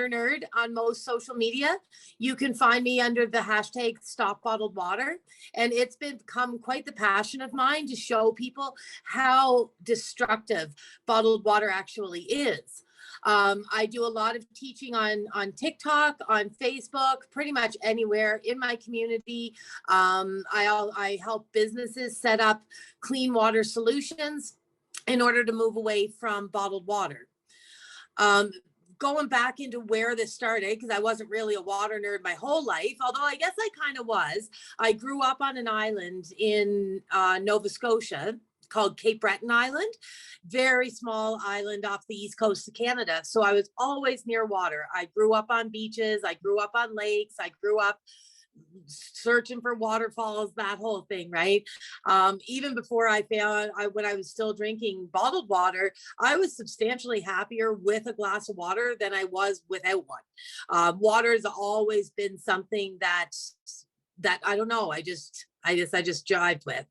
Nerd on most social media. You can find me under the hashtag Stop Bottled Water. And it's become quite the passion of mine to show people how destructive bottled water actually is. I do a lot of teaching on TikTok, on Facebook, pretty much anywhere in my community. I help businesses set up clean water solutions in order to move away from bottled water. Going back into where this started, because I wasn't really a water nerd my whole life, although I guess I kind of was. I grew up on an island in Nova Scotia called Cape Breton Island, very small island off the east coast of Canada. So I was always near water. I grew up on beaches, I grew up on lakes, I grew up searching for waterfalls, that whole thing, right? Even before when I was still drinking bottled water, I was substantially happier with a glass of water than I was without one. Water has always been something that I don't know, I just jived with.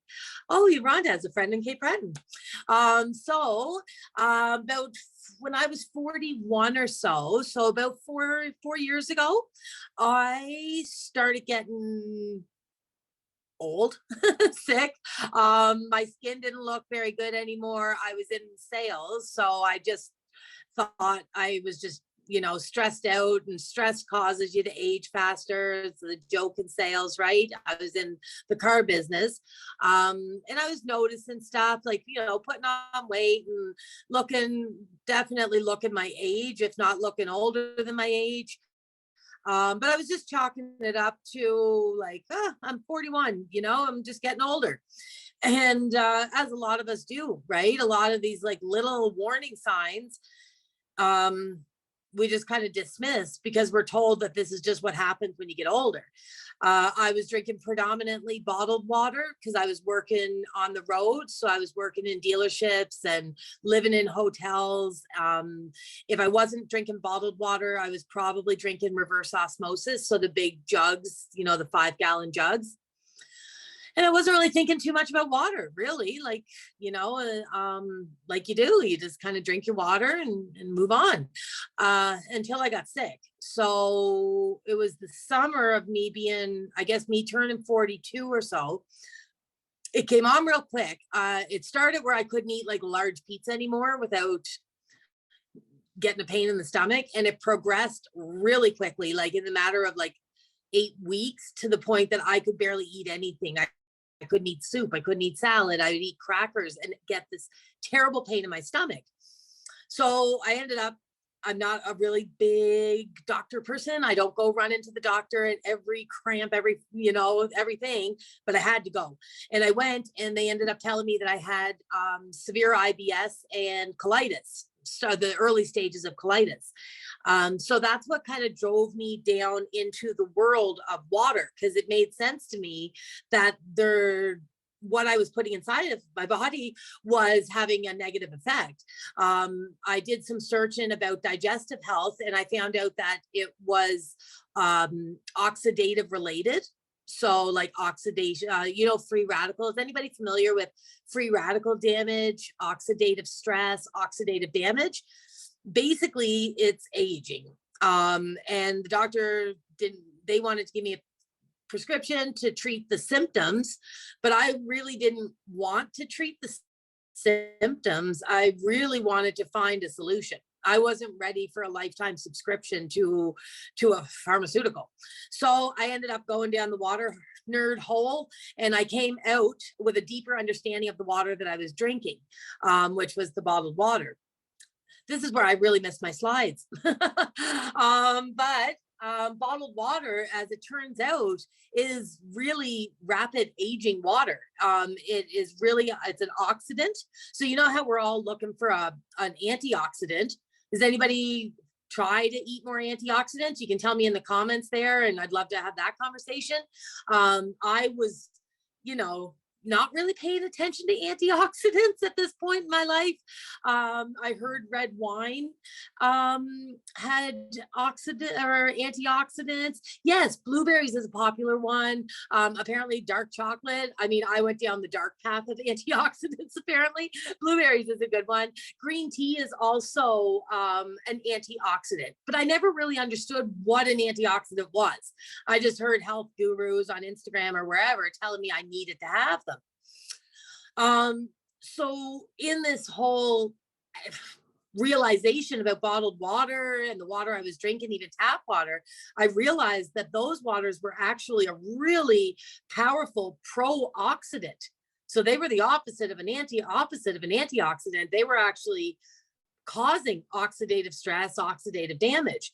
Oh, Rhonda has a friend in Cape Breton. About when I was 41 or so about four years ago, I started getting old, sick. My skin didn't look very good anymore. I was in sales, so I just thought I was just stressed out, and stress causes you to age faster. It's the joke in sales, right? I was in the car business. And I was noticing stuff like, putting on weight and definitely looking my age, if not looking older than my age. But I was just chalking it up to like, I'm 41, I'm just getting older. And as a lot of us do, right? A lot of these like little warning signs, we just kind of dismiss because we're told that this is just what happens when you get older. I was drinking predominantly bottled water because I was working on the road. So I was working in dealerships and living in hotels. If I wasn't drinking bottled water, I was probably drinking reverse osmosis. So the big jugs, the 5-gallon jugs. And I wasn't really thinking too much about water, really. Like, like you do, you just kind of drink your water and move on until I got sick. So it was the summer of me turning 42 or so. It came on real quick. It started where I couldn't eat like large pizza anymore without getting a pain in the stomach. And it progressed really quickly, like in the matter of like 8 weeks, to the point that I could barely eat anything. I couldn't eat soup. I couldn't eat salad. I would eat crackers and get this terrible pain in my stomach. So I ended up, I'm not a really big doctor person. I don't go run into the doctor at every cramp, everything, but I had to go. And I went, and they ended up telling me that I had severe IBS and colitis. So the early stages of colitis. So that's what kind of drove me down into the world of water, because it made sense to me that what I was putting inside of my body was having a negative effect. I did some searching about digestive health, and I found out that it was oxidative related. So like oxidation, free radicals. Anybody familiar with free radical damage, oxidative stress, oxidative damage? Basically, it's aging. And the doctor they wanted to give me a prescription to treat the symptoms, but I really didn't want to treat the symptoms. I really wanted to find a solution. I wasn't ready for a lifetime subscription to a pharmaceutical. So I ended up going down the water nerd hole, and I came out with a deeper understanding of the water that I was drinking, which was the bottled water. This is where I really missed my slides. But bottled water, as it turns out, is really rapid aging water. It's an oxidant. So you know how we're all looking for an antioxidant. Does anybody try to eat more antioxidants? You can tell me in the comments there, and I'd love to have that conversation. I was, not really paying attention to antioxidants at this point in my life. I heard red wine had oxidant or antioxidants. Yes, blueberries is a popular one. Apparently dark chocolate. I mean, I went down the dark path of antioxidants. Apparently blueberries is a good one. Green tea is also an antioxidant, but I never really understood what an antioxidant was. I just heard health gurus on Instagram or wherever telling me I needed to have them. So in this whole realization about bottled water and the water I was drinking, even tap water, I realized that those waters were actually a really powerful pro-oxidant. So they were the opposite of an antioxidant. They were actually causing oxidative stress, oxidative damage.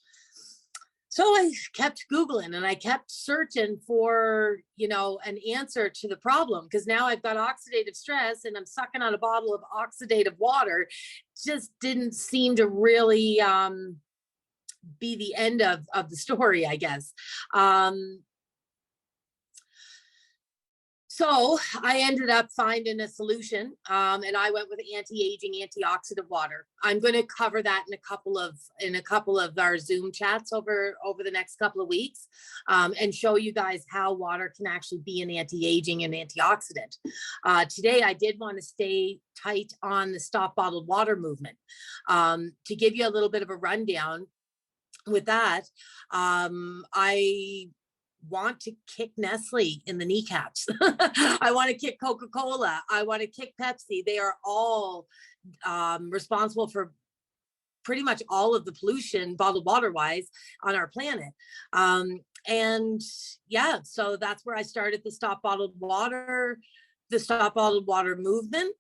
So I kept Googling and I kept searching for, an answer to the problem, because now I've got oxidative stress and I'm sucking on a bottle of oxidative water. Just didn't seem to really be the end of the story, I guess. So I ended up finding a solution, and I went with anti-aging, antioxidant water. I'm going to cover that in a couple of our Zoom chats over the next couple of weeks, and show you guys how water can actually be an anti-aging and antioxidant. Today, I did want to stay tight on the Stop Bottled Water movement. To give you a little bit of a rundown with that, I want to kick Nestle in the kneecaps. I want to kick Coca-Cola. I want to kick Pepsi. They are all responsible for pretty much all of the pollution, bottled water wise, on our planet. And yeah, so that's where I started the Stop Bottled Water movement,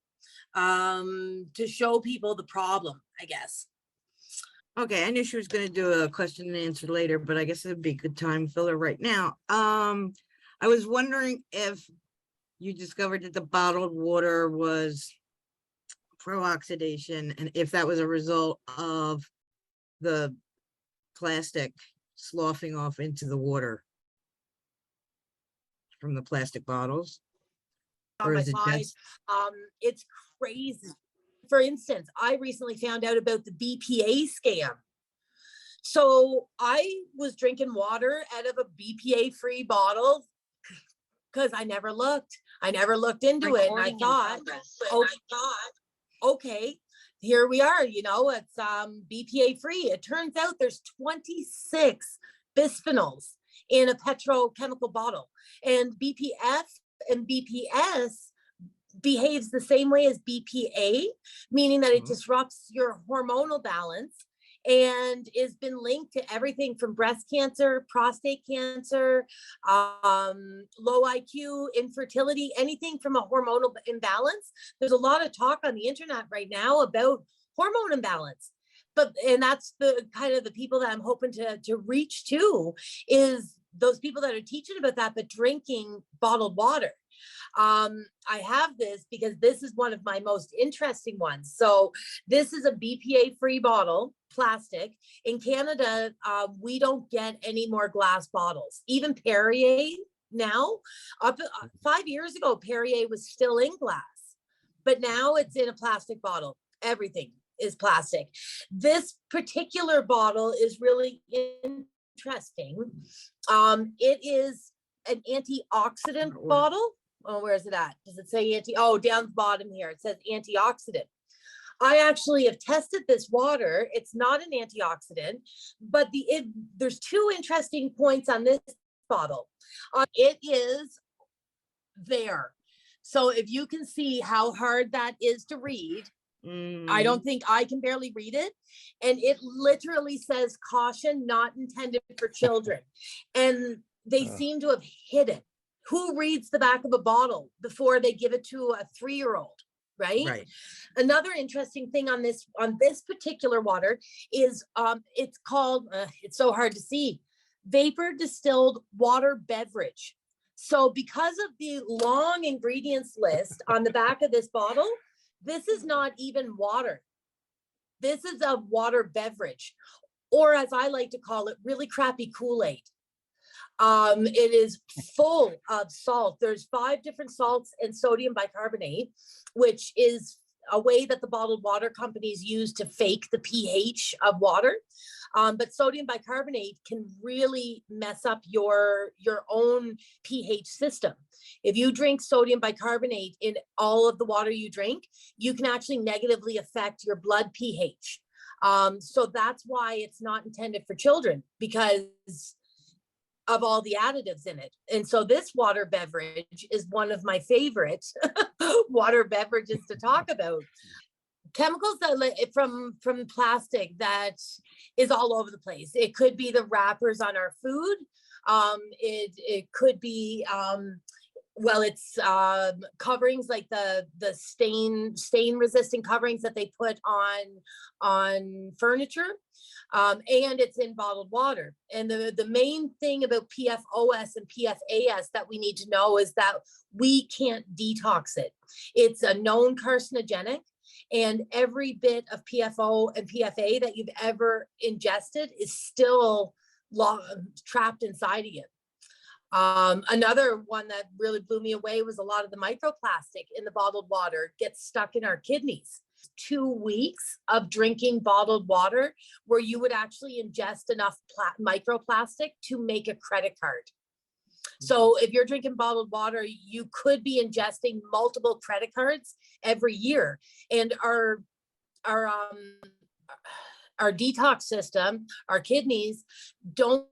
to show people the problem, I guess. Okay, I knew she was going to do a question and answer later, but I guess it'd be a good time filler right now. I was wondering if you discovered that the bottled water was pro-oxidation, and if that was a result of the plastic sloughing off into the water from the plastic bottles. Or is it just... It's crazy. For instance, I recently found out about the BPA scam. So I was drinking water out of a BPA-free bottle because I never looked into it. And I thought, okay, here we are, it's BPA free. It turns out there's 26 bisphenols in a petrochemical bottle, and BPF and BPS behaves the same way as BPA, meaning that it disrupts your hormonal balance, and has been linked to everything from breast cancer, prostate cancer, low IQ, infertility, anything from a hormonal imbalance. There's a lot of talk on the internet right now about hormone imbalance. And that's the kind of the people that I'm hoping to reach to, is those people that are teaching about that, but drinking bottled water. I have this because this is one of my most interesting ones. So this is a BPA free bottle, plastic. In Canada, we don't get any more glass bottles. Even Perrier now, 5 years ago, Perrier was still in glass, but now it's in a plastic bottle. Everything is plastic. This particular bottle is really interesting. It is an antioxidant bottle. Oh, where is it at? Does it say oh, down the bottom here, it says antioxidant. I actually have tested this water. It's not an antioxidant, but there's two interesting points on this bottle. It is there. So if you can see how hard that is to read, I don't think I can barely read it. And it literally says caution, not intended for children. And they seem to have hid it. Who reads the back of a bottle before they give it to a 3-year-old, right? Another interesting thing on this particular water is it's called, it's so hard to see, vapor distilled water beverage. So because of the long ingredients list on the back of this bottle, this is not even water. This is a water beverage, or as I like to call it, really crappy Kool-Aid. It is full of salt. There's 5 different salts and sodium bicarbonate, which is a way that the bottled water companies use to fake the pH of water. But sodium bicarbonate can really mess up your own pH system. If you drink sodium bicarbonate in all of the water you drink, you can actually negatively affect your blood pH. So that's why it's not intended for children, because of all the additives in it. And so this water beverage is one of my favorite water beverages to talk about. Chemicals that from plastic that is all over the place. It could be the wrappers on our food. It could be well, it's coverings like the stain resistant coverings that they put on furniture, and it's in bottled water. And the main thing about PFOS and PFAS that we need to know is that we can't detox it. It's a known carcinogenic, and every bit of PFO and PFA that you've ever ingested is still trapped inside of you. Another one that really blew me away was a lot of the microplastic in the bottled water gets stuck in our kidneys. 2 weeks of drinking bottled water where you would actually ingest enough microplastic to make a credit card. So if you're drinking bottled water, you could be ingesting multiple credit cards every year. And our detox system, our kidneys don't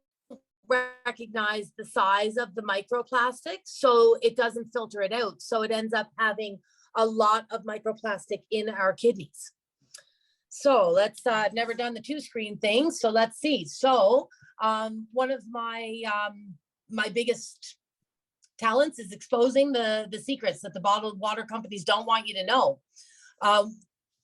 recognize the size of the microplastic, so it doesn't filter it out. So it ends up having a lot of microplastic in our kidneys. So let's, I've never done the 2-screen thing. So let's see. So one of my my biggest talents is exposing the secrets that the bottled water companies don't want you to know.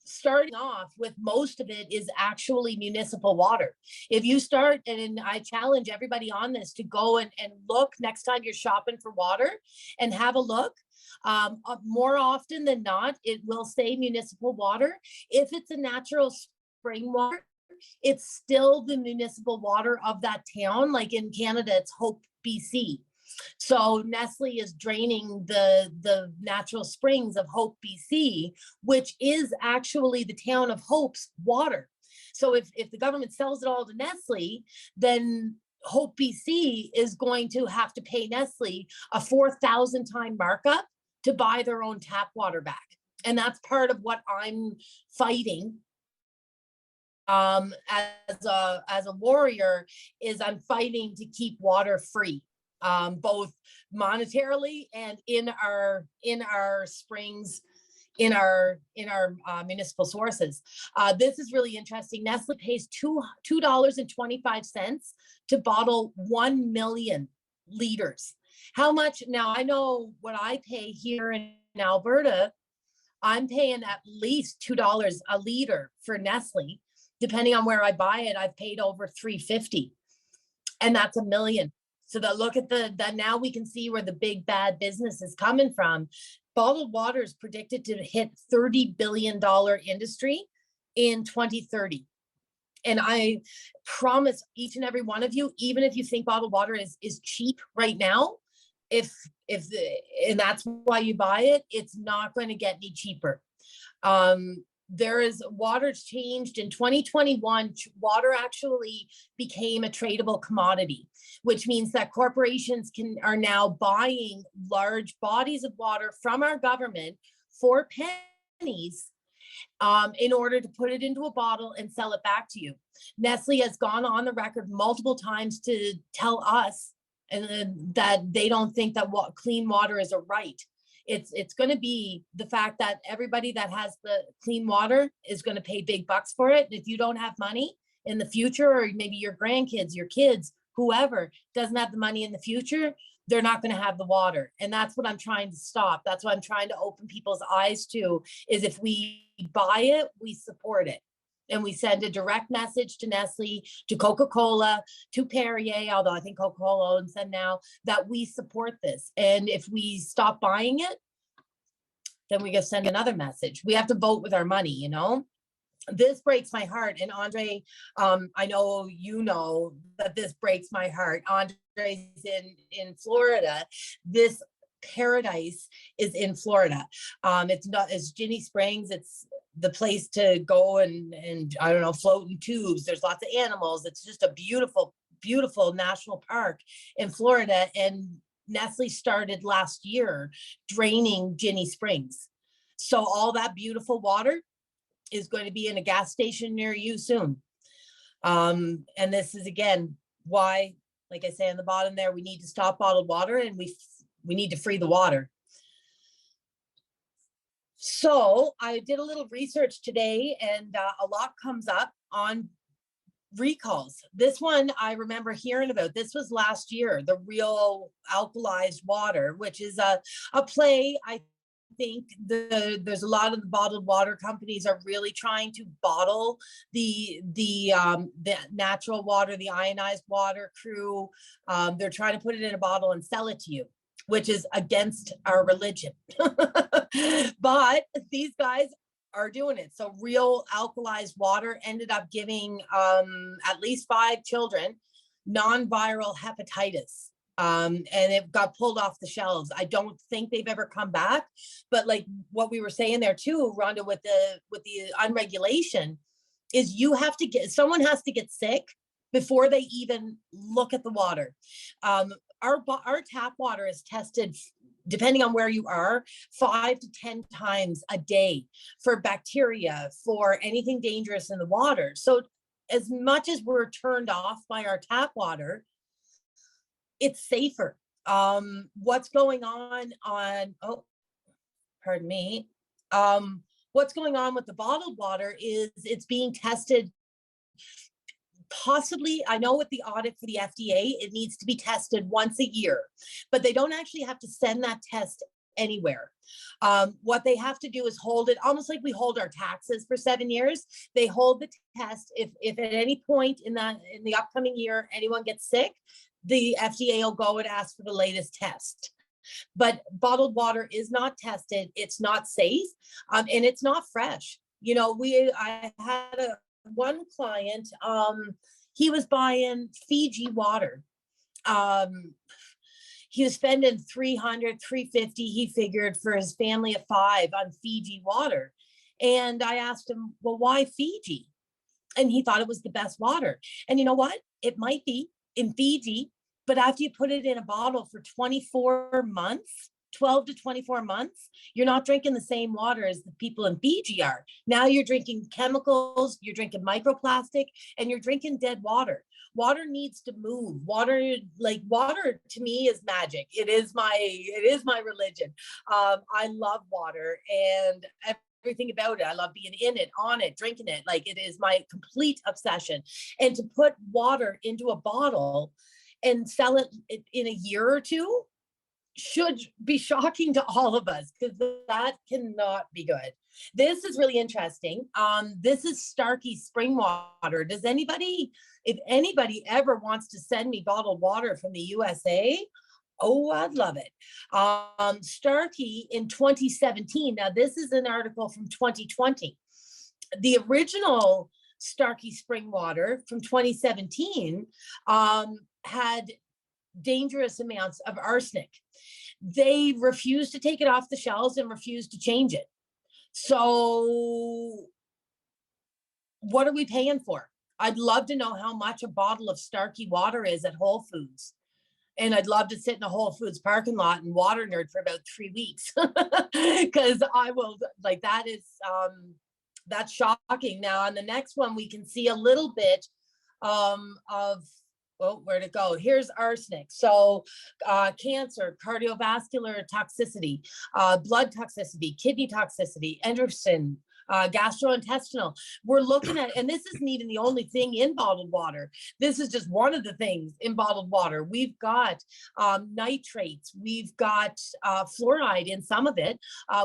Starting off with, most of it is actually municipal water. If you start, and I challenge everybody on this to go and look next time you're shopping for water and have a look. More often than not, it will say municipal water. If it's a natural spring water, it's still the municipal water of that town. Like in Canada, it's Hope, BC. So Nestle is draining the natural springs of Hope, BC, which is actually the town of Hope's water. So if the government sells it all to Nestle, then Hope, BC is going to have to pay Nestle a 4,000 time markup to buy their own tap water back. And that's part of what I'm fighting as a warrior, is I'm fighting to keep water free, both monetarily and in our springs, in our municipal sources. This is really interesting. Nestle pays $2.25 to bottle 1 million liters. How much? Now I know what I pay here in Alberta. I'm paying at least $2 a liter for Nestle. Depending on where I buy it, I've paid over $3.50, and that's 1 million. So that, look at that, now we can see where the big bad business is coming from. Bottled water is predicted to hit $30 billion industry in 2030. And I promise each and every one of you, even if you think bottled water is cheap right now, and that's why you buy it, it's not going to get any cheaper. There is, water's changed in 2021. Water actually became a tradable commodity, which means that corporations are now buying large bodies of water from our government for pennies, in order to put it into a bottle and sell it back to you. Nestle has gone on the record multiple times to tell us that they don't think that clean water is a right. It's going to be the fact that everybody that has the clean water is going to pay big bucks for it. If you don't have money in the future, or maybe your grandkids, your kids, whoever doesn't have the money in the future, they're not going to have the water. And that's what I'm trying to stop. That's what I'm trying to open people's eyes to, is if we buy it, we support it. And we send a direct message to Nestle, to Coca-Cola, to Perrier, although I think Coca-Cola owns them now, that we support this. And if we stop buying it, then we gotta send another message. We have to vote with our money, you know? this breaks my heart. And Andre, I know you know that this breaks my heart. Andre's in Florida. This paradise is in Florida. It's not as Ginny Springs. It's the place to go and I don't know, float in tubes. There's lots of animals. It's just a beautiful, beautiful national park in Florida. And Nestle started last year draining Ginny Springs. So all that beautiful water is going to be in a gas station near you soon. And this is again why, like I say on the bottom there, we need to stop bottled water, and we need to free the water. So I did a little research today, and a lot comes up on recalls. This one I remember hearing about. This was last year, the Real Alkalized Water, which is a play. I think there's a lot of the bottled water companies are really trying to bottle the natural water, the ionized water. Crew, they're trying to put it in a bottle and sell it to you, which is against our religion. But these guys are doing it. So Real Alkalized Water ended up giving at least 5 children non-viral hepatitis. And it got pulled off the shelves. I don't think they've ever come back. But like what we were saying there too, Rhonda, with the unregulation, is someone has to get sick before they even look at the water. Our tap water is tested, depending on where you are, 5 to 10 times a day for bacteria, for anything dangerous in the water. So as much as we're turned off by our tap water, it's safer. What's going on, oh, pardon me. What's going on with the bottled water is it's being tested. Possibly, I know with the audit for the FDA, it needs to be tested once a year, but they don't actually have to send that test anywhere. What they have to do is hold it, almost like we hold our taxes for 7 years. They hold the test. If at any point in the upcoming year anyone gets sick, the FDA will go and ask for the latest test. But bottled water is not tested. It's not safe, and it's not fresh. You know, I had one client, he was buying Fiji water. He was spending $300, $350, he figured, for his family of 5 on Fiji water. And I asked him, well, why Fiji? And he thought it was the best water. And you know what? It might be in Fiji, but after you put it in a bottle for 24 months, 12 to 24 months, you're not drinking the same water as the people in Fiji are. Now you're drinking chemicals, you're drinking microplastic, and you're drinking dead water. Water needs to move. Water to me is magic. It is my religion. I love water and everything about it. I love being in it, on it, drinking it. Like, it is my complete obsession. And to put water into a bottle and sell it in a year or two should be shocking to all of us, because that cannot be good. This is really interesting. This is Starkey spring water. If anybody ever wants to send me bottled water from the USA, oh, I'd love it. Starkey in 2017. Now, this is an article from 2020. The original Starkey spring water from 2017 had dangerous amounts of arsenic. They refused to take it off the shelves and refused to change it. So what are we paying for? I'd love to know how much a bottle of Starkey water is at Whole Foods. And I'd love to sit in a Whole Foods parking lot and water nerd for about 3 weeks, because I will, like, that's shocking. Now on the next one, we can see a little bit of, well, where'd it go? Here's arsenic. So cancer, cardiovascular toxicity, blood toxicity, kidney toxicity, endocrine, gastrointestinal. We're looking at, and this isn't even the only thing in bottled water. This is just one of the things in bottled water. We've got nitrates, we've got fluoride in some of it,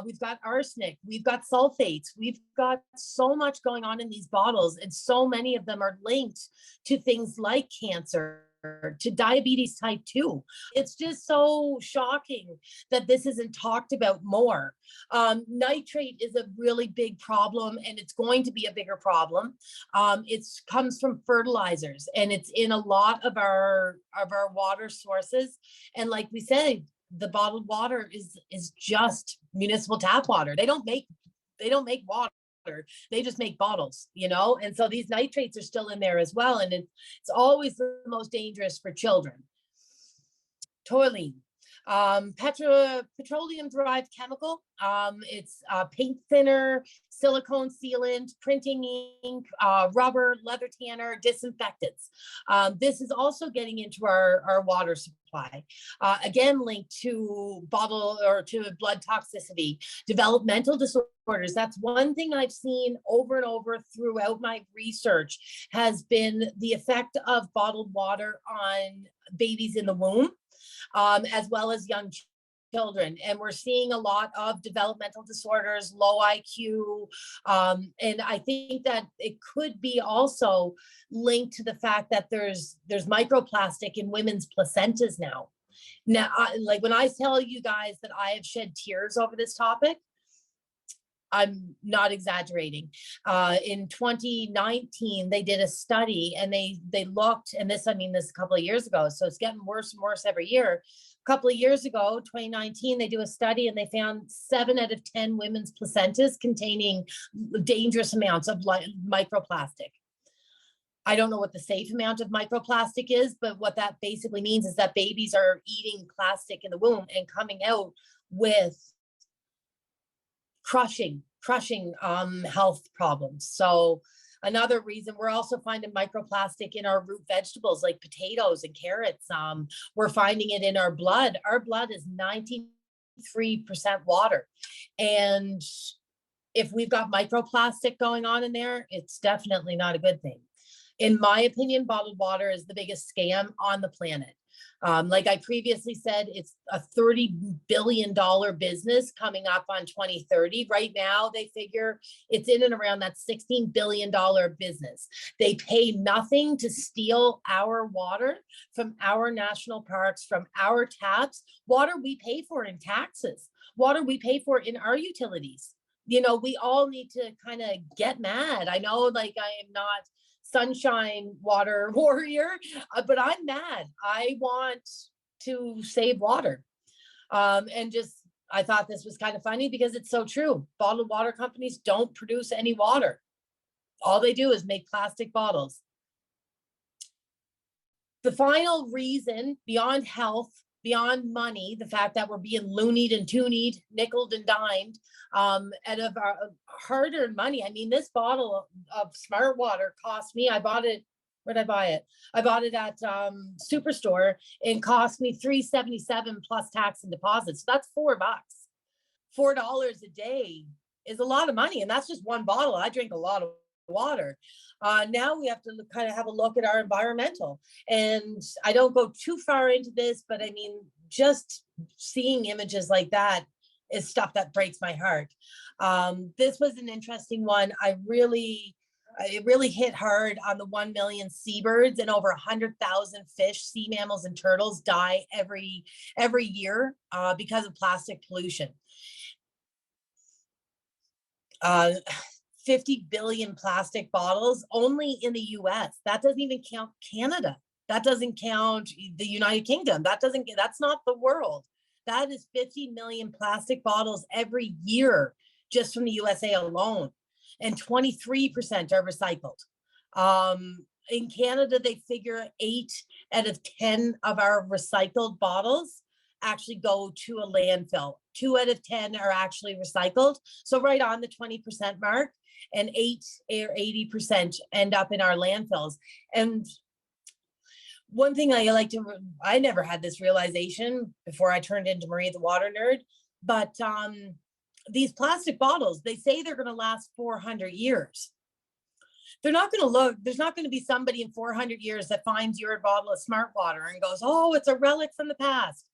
we've got arsenic, we've got sulfates, we've got so much going on in these bottles, and so many of them are linked to things like cancer to diabetes type 2. It's just so shocking that this isn't talked about more. Nitrate is a really big problem, and it's going to be a bigger problem. It comes from fertilizers, and it's in a lot of our water sources. And like we said, the bottled water is just municipal tap water. They don't make water. They just make bottles, and so these nitrates are still in there as well. And it's always the most dangerous for children. Toluene, petroleum derived chemical. It's paint thinner, silicone sealant, printing ink, rubber, leather tanner, disinfectants. This is also getting into our water supply. Again, linked to to blood toxicity, developmental disorders. That's one thing I've seen over and over throughout my research has been the effect of bottled water on babies in the womb, as well as young children. And we're seeing a lot of developmental disorders, low IQ. And I think that it could be also linked to the fact that there's microplastic in women's placentas now. Now, like when I tell you guys that I have shed tears over this topic, I'm not exaggerating. In 2019, they did a study and they looked, and this a couple of years ago, so it's getting worse and worse every year. A couple of years ago, 2019, they do a study and they found 7 out of 10 women's placentas containing dangerous amounts of microplastic. I don't know what the safe amount of microplastic is, but what that basically means is that babies are eating plastic in the womb and coming out with crushing health problems. So another reason, we're also finding microplastic in our root vegetables like potatoes and carrots. We're finding it in our blood. Our blood is 93% water. And if we've got microplastic going on in there, it's definitely not a good thing. In my opinion, bottled water is the biggest scam on the planet. Like I previously said, it's a $30 billion business coming up on 2030. Right now, they figure it's in and around that $16 billion business. They pay nothing to steal our water from our national parks, from our taps, water we pay for in taxes, water we pay for in our utilities. We all need to kind of get mad. I know, like, I am not sunshine water warrior, but I'm mad. I want to save water. And just, I thought this was kind of funny because it's so true. Bottled water companies don't produce any water. All they do is make plastic bottles. The final reason, beyond health, beyond money, the fact that we're being loonied and toonied, nickeled and dimed out of our hard-earned money. I mean, this bottle of Smart Water cost me, I bought it, where'd I buy it? I bought it at Superstore and cost me $3.77 plus tax and deposits. So that's $4. $4 a day is a lot of money. And that's just one bottle. I drink a lot of water. Now we have to kind of have a look at our environmental. And I don't go too far into this, but I mean, just seeing images like that is stuff that breaks my heart. This was an interesting one. It really hit hard on the 1 million seabirds, and over 100,000 fish, sea mammals, and turtles die every year because of plastic pollution. 50 billion plastic bottles only in the US. That doesn't even count Canada. That doesn't count the United Kingdom. That's not the world. That is 50 million plastic bottles every year just from the USA alone. And 23% are recycled. In Canada, they figure 8 out of 10 of our recycled bottles actually go to a landfill. 2 out of 10 are actually recycled. So right on the 20% mark, and 8 or 80% end up in our landfills. And one thing I never had this realization before I turned into Maria the Water Nerd, but these plastic bottles, they say they're going to last 400 years. There's not going to be somebody in 400 years that finds your bottle of Smart Water and goes, oh, it's a relic from the past.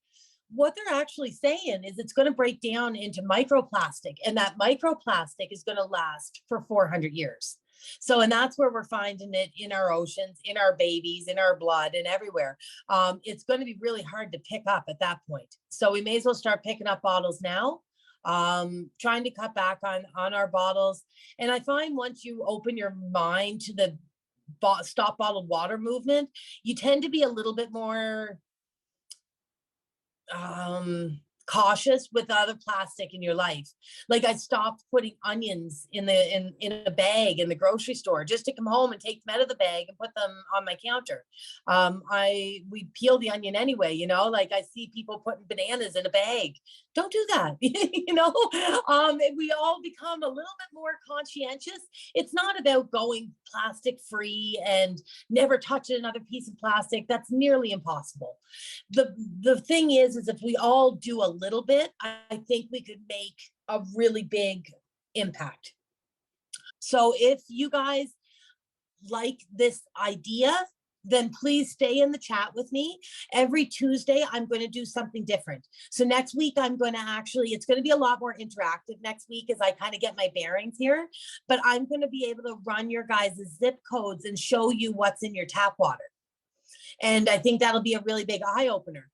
What they're actually saying is it's going to break down into microplastic, and that microplastic is going to last for 400 years. So, and that's where we're finding it in our oceans, in our babies, in our blood, and everywhere. It's going to be really hard to pick up at that point. So we may as well start picking up bottles now, trying to cut back on our bottles. And I find once you open your mind to the stop bottled water movement, you tend to be a little bit more cautious with other plastic in your life. Like I stopped putting onions in in a bag in the grocery store just to come home and take them out of the bag and put them on my counter. We peel the onion anyway, you know, like I see people putting bananas in a bag. Don't do that. You know, we all become a little bit more conscientious. It's not about going plastic free and never touch another piece of plastic. That's nearly impossible. The thing is if we all do a little bit, I think we could make a really big impact. So if you guys like this idea, then please stay in the chat with me. Every Tuesday, I'm going to do something different. So next week, I'm going to actually, it's going to be a lot more interactive next week as I kind of get my bearings here, but I'm going to be able to run your guys' zip codes and show you what's in your tap water. And I think that'll be a really big eye opener.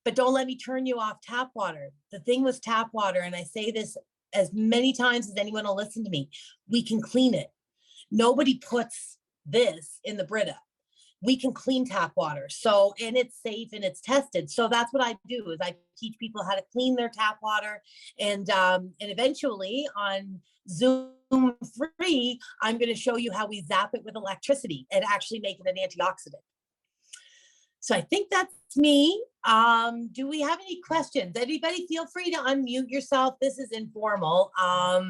But don't let me turn you off tap water. The thing with tap water, and I say this as many times as anyone will listen to me, we can clean it. Nobody puts this in the Brita. We can clean tap water. So, and it's safe and it's tested. So that's what I do is I teach people how to clean their tap water. And eventually on Zoom free, I'm going to show you how we zap it with electricity and actually make it an antioxidant. So I think that's me. Do we have any questions? Anybody feel free to unmute yourself. This is informal. Yeah,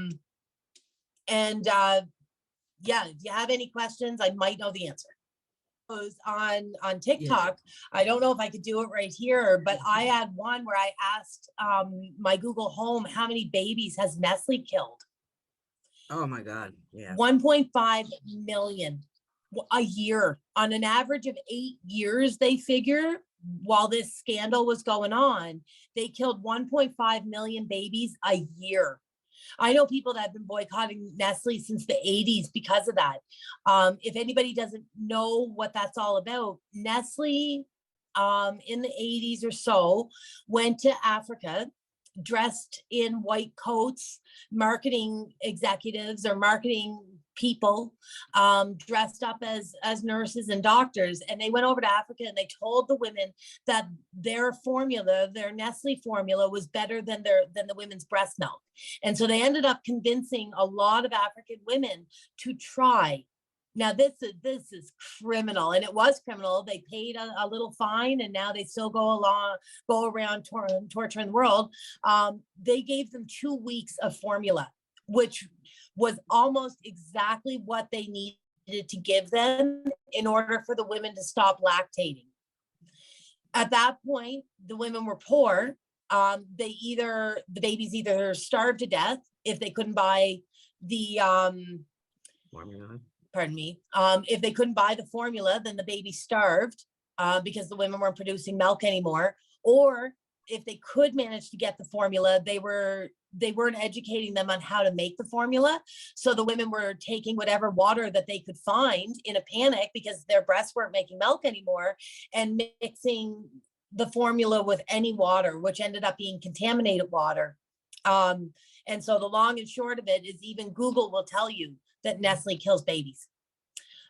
if you have any questions, I might know the answer. On TikTok, I don't know if I could do it right here, but I had one where I asked my Google Home, how many babies has Nestle killed? Oh my God, yeah. 1.5 million a year. On an average of 8 years, they figure, while this scandal was going on, they killed 1.5 million babies a year. I know people that have been boycotting Nestle since the 80s because of that. If anybody doesn't know what that's all about, Nestle in the 80s or so went to Africa dressed in white coats, marketing executives or marketing people dressed up as nurses and doctors, and they went over to Africa and they told the women that their formula, their Nestle formula, was better than the women's breast milk. And so they ended up convincing a lot of African women to try. Now this is criminal, and it was criminal. They paid a little fine, and now they still go around torturing the world. They gave them 2 weeks of formula, which was almost exactly what they needed to give them in order for the women to stop lactating. At that point, the women were poor. The babies either starved to death if they couldn't buy the Formula. Pardon me. If they couldn't buy the formula, then the baby starved because the women weren't producing milk anymore. Or if they could manage to get the formula, they weren't educating them on how to make the formula. So the women were taking whatever water that they could find in a panic because their breasts weren't making milk anymore, and mixing the formula with any water, which ended up being contaminated water. And so the long and short of it is, even Google will tell you that Nestle kills babies.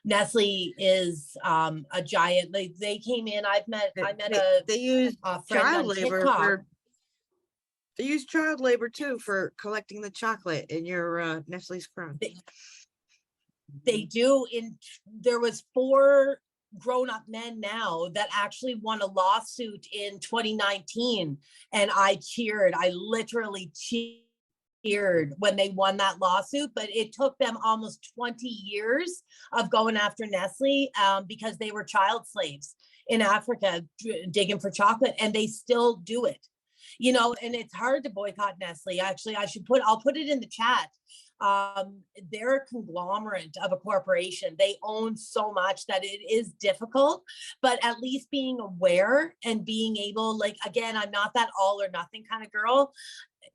Nestle is a giant. They came in. They use child labor they use child labor too for collecting the chocolate in your Nestle's crown. They do. There was 4 grown-up men now that actually won a lawsuit in 2019, and I cheered. I literally cheered when they won that lawsuit, but it took them almost 20 years of going after Nestle because they were child slaves in Africa digging for chocolate, and they still do it. You know, and it's hard to boycott Nestle. Actually, I'll put it in the chat. They're a conglomerate of a corporation. They own so much that it is difficult, but at least being aware and being able, like, again, I'm not that all or nothing kind of girl.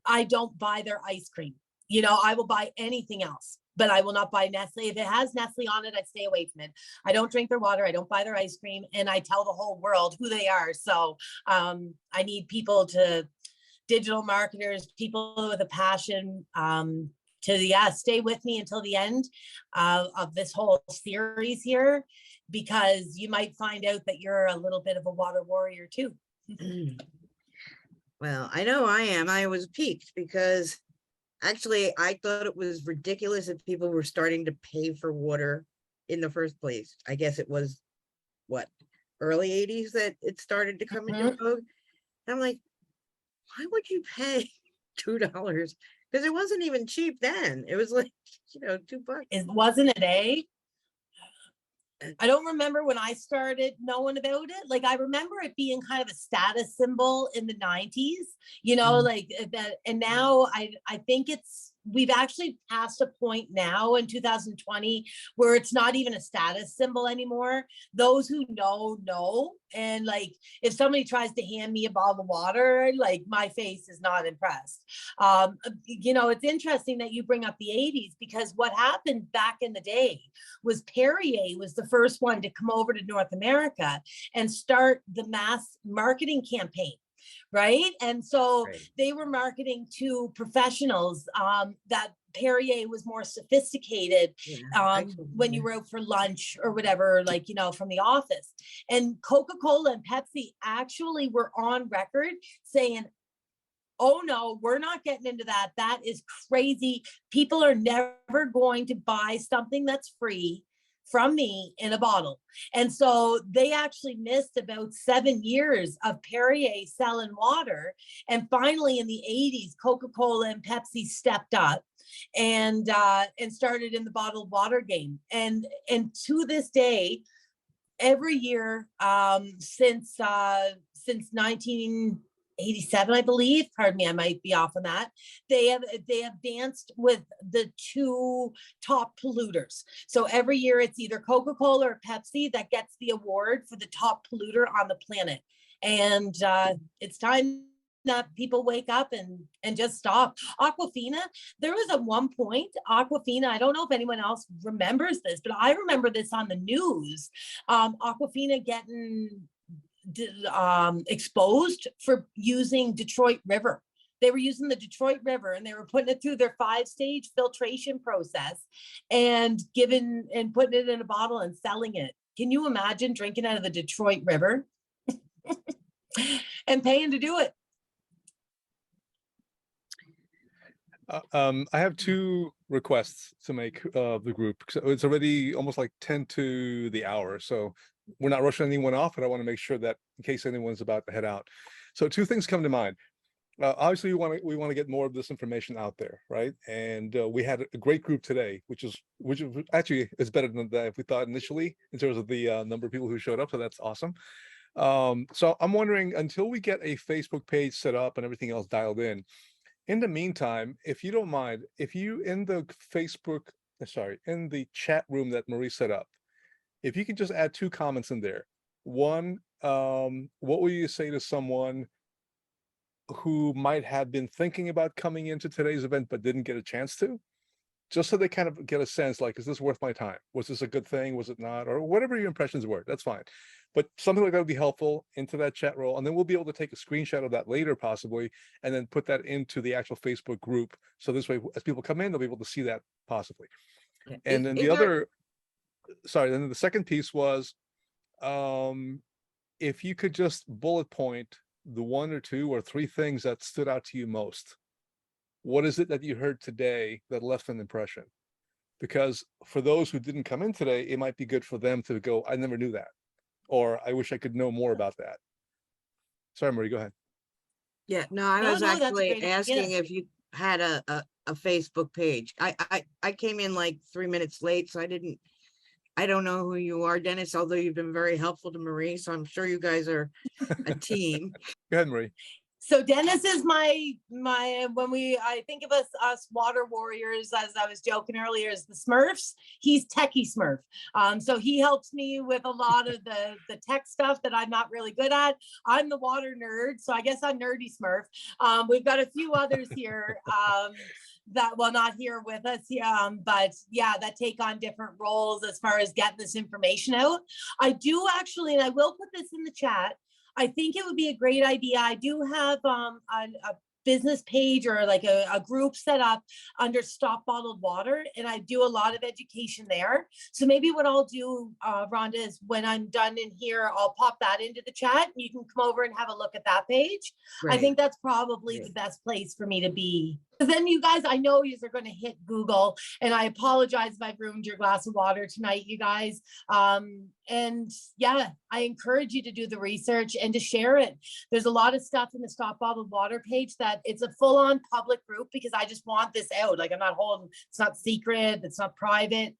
I don't buy their ice cream. You know, I will buy anything else. but I will not buy Nestle. If it has Nestle on it, I stay away from it. I don't drink their water. I don't buy their ice cream, and I tell the whole world who they are. So I need people to, digital marketers, people with a passion, to stay with me until the end of this whole series here, because you might find out that you're a little bit of a water warrior too. Well, I know I am. I was piqued because actually I thought it was ridiculous that people were starting to pay for water in the first place. I guess it was what, early 80s that it started to come into vogue. I'm like, why would you pay $2? Because it wasn't even cheap then. It was like, $2. It wasn't it, eh? I don't remember when I started knowing about it. Like, I remember it being kind of a status symbol in the 90s, like that. And now I think we've actually passed a point now in 2020 where it's not even a status symbol anymore. Those who know. And like, if somebody tries to hand me a bottle of water, like, my face is not impressed. It's interesting that you bring up the 80s, because what happened back in the day was Perrier was the first one to come over to North America and start the mass marketing campaign. Right. And so they were marketing to professionals that Perrier was more sophisticated when you were out for lunch or whatever, like, from the office. And Coca-Cola and Pepsi actually were on record saying, oh no, we're not getting into that. That is crazy. People are never going to buy something that's free from me in a bottle. And so they actually missed about 7 years of Perrier selling water. And finally in the 80s, Coca-Cola and Pepsi stepped up and started in the bottled water game. And to this day, every year since 1987, I believe, pardon me, I might be off on that, they have danced with the two top polluters. So every year it's either Coca-Cola or Pepsi that gets the award for the top polluter on the planet. And it's time that people wake up and just stop. Aquafina, there was at one point, Aquafina, I don't know if anyone else remembers this, but I remember this on the news, Aquafina getting exposed for using Detroit River. They were using the Detroit River and they were putting it through their 5-stage filtration process and putting it in a bottle and selling it. Can you imagine drinking out of the Detroit River and paying to do it? I have 2 requests to make of the group. So it's already almost like 10 to the hour. So we're not rushing anyone off, but I want to make sure that in case anyone's about to head out. So 2 things come to mind. Obviously, we want to get more of this information out there, right? And we had a great group today, which actually is better than we thought initially in terms of the number of people who showed up. So that's awesome. So I'm wondering, until we get a Facebook page set up and everything else dialed in the meantime, if you don't mind, if you in the chat room that Marie set up, if you could just add 2 comments in there. One, what will you say to someone who might have been thinking about coming into today's event but didn't get a chance to? Just so they kind of get a sense, like, is this worth my time? Was this a good thing? Was it not? Or whatever your impressions were, that's fine. But something like that would be helpful into that chat role. And then we'll be able to take a screenshot of that later, possibly, and then put that into the actual Facebook group. So this way, as people come in, they'll be able to see that possibly. And then then the second piece was, if you could just bullet point the 1 or 2 or 3 things that stood out to you most. What is it that you heard today that left an impression? Because for those who didn't come in today, it might be good for them to go, I never knew that, or I wish I could know more about that. Sorry, Marie, go ahead. Yeah, no, I was actually asking if you had a Facebook page. I came in like 3 minutes late, so I don't know who you are, Dennis, although you've been very helpful to Marie, so I'm sure you guys are a team. Go ahead, Marie. So Dennis is I think of us water warriors, as I was joking earlier, as the Smurfs. He's techie Smurf. So he helps me with a lot of the tech stuff that I'm not really good at. I'm the water nerd, so I guess I'm nerdy Smurf. We've got a few others here that, well, not here with us, but yeah, that take on different roles as far as getting this information out. I do actually, and I will put this in the chat, I think it would be a great idea. I do have a business page or like a group set up under Stop Bottled Water, and I do a lot of education there. So maybe what I'll do, Rhonda, is when I'm done in here, I'll pop that into the chat and you can come over and have a look at that page. I Great. think that's probably the best place for me to be. Because then you guys, I know you're going to hit Google, and I apologize if I've ruined your glass of water tonight, you guys. And yeah, I encourage you to do the research and to share it. There's a lot of stuff in the Stop Bottled Water page that it's a full-on public group, because I just want this out. Like, I'm not holding, it's not secret, it's not private,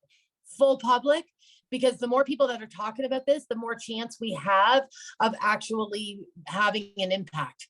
full public. Because the more people that are talking about this, the more chance we have of actually having an impact.